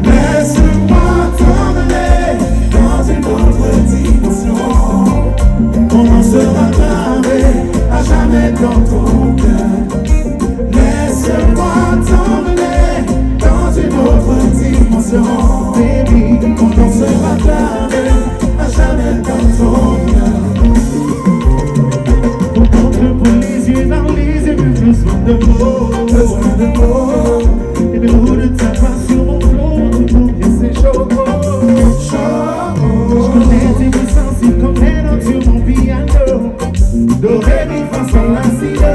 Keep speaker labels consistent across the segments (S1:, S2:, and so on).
S1: Laisse-moi t'emmener dans une autre dimension. On sera gravé à jamais dans ton cœur. Laisse-moi t'emmener dans une autre dimension. Baby, on sera gravé à jamais dans ton cœur.
S2: On compte pour les yeux dans les yeux, besoin de mots. Et le bout de ta voix sur mon front, tout pour bien c'est chaud. Je connais tes mots sensibles comme les notes sur mon piano. Do, ré, mi, fa, sol, la, si, do.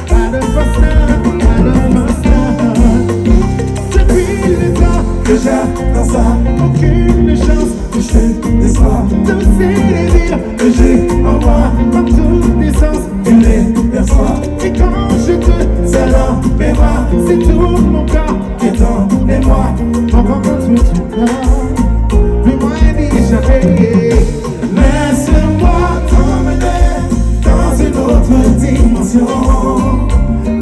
S2: Pas de fausse note, pas de fausse note. Depuis le temps
S1: Que j'attends ça,
S2: aucune chance
S1: que je te déçois,
S2: de ces désirs
S1: que j'ai en moi,
S2: dans tous les sens.
S1: tu les perçois.
S2: Et quand je te
S1: C'est dans mes bras,
S2: c'est tout mon corps
S1: qui est en moi.
S2: encore quand tout ton corps. Mais moi déjà payé.
S1: Laisse-moi t'emmener dans une autre dimension.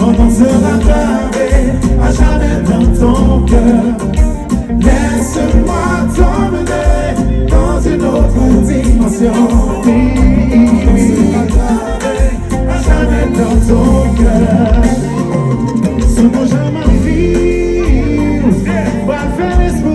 S1: On sera gravé à jamais dans ton cœur. Laisse-moi t'emmener dans une autre dimension. On sera gravé à jamais dans ton cœur.
S2: Ce mot jamais vie, va faire l'espoir.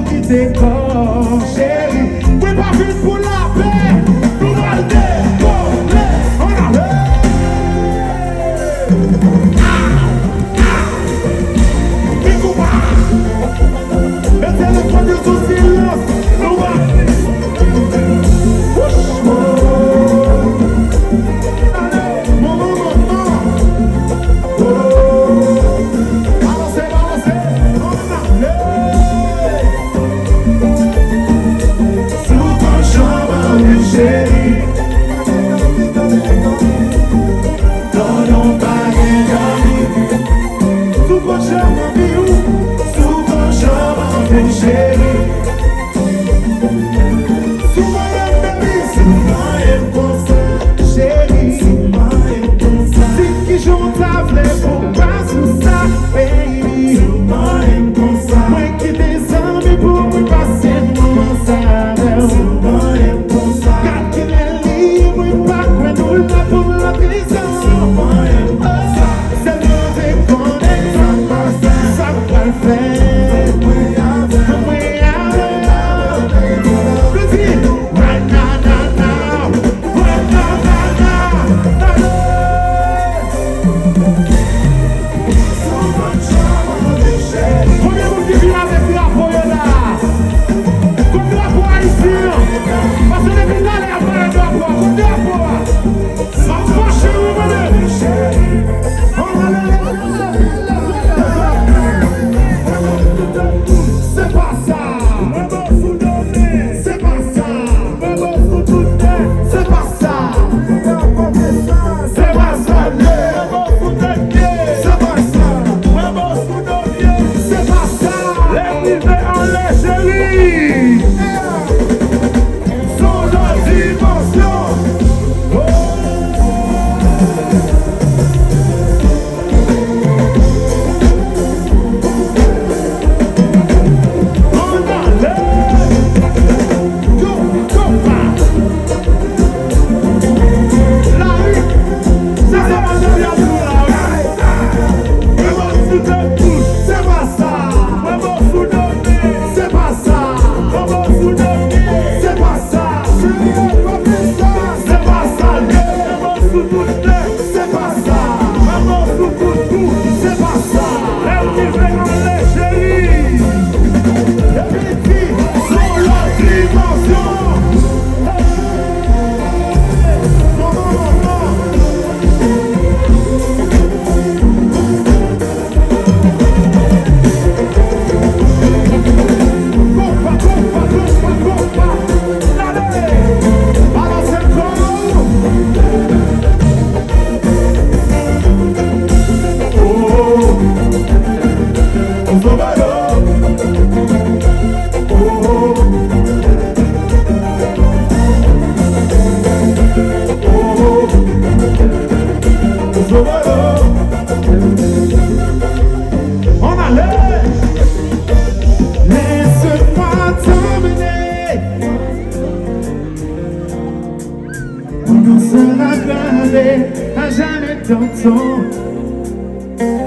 S2: dans ton.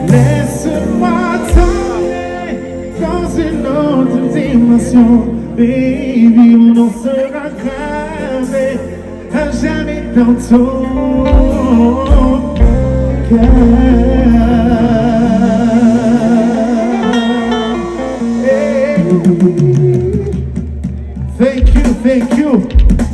S2: Laisse-moi t'emmener dans une autre dimension. Baby, mon nom sera gravé à jamais dans ton cœur. Hey. Thank you, thank you.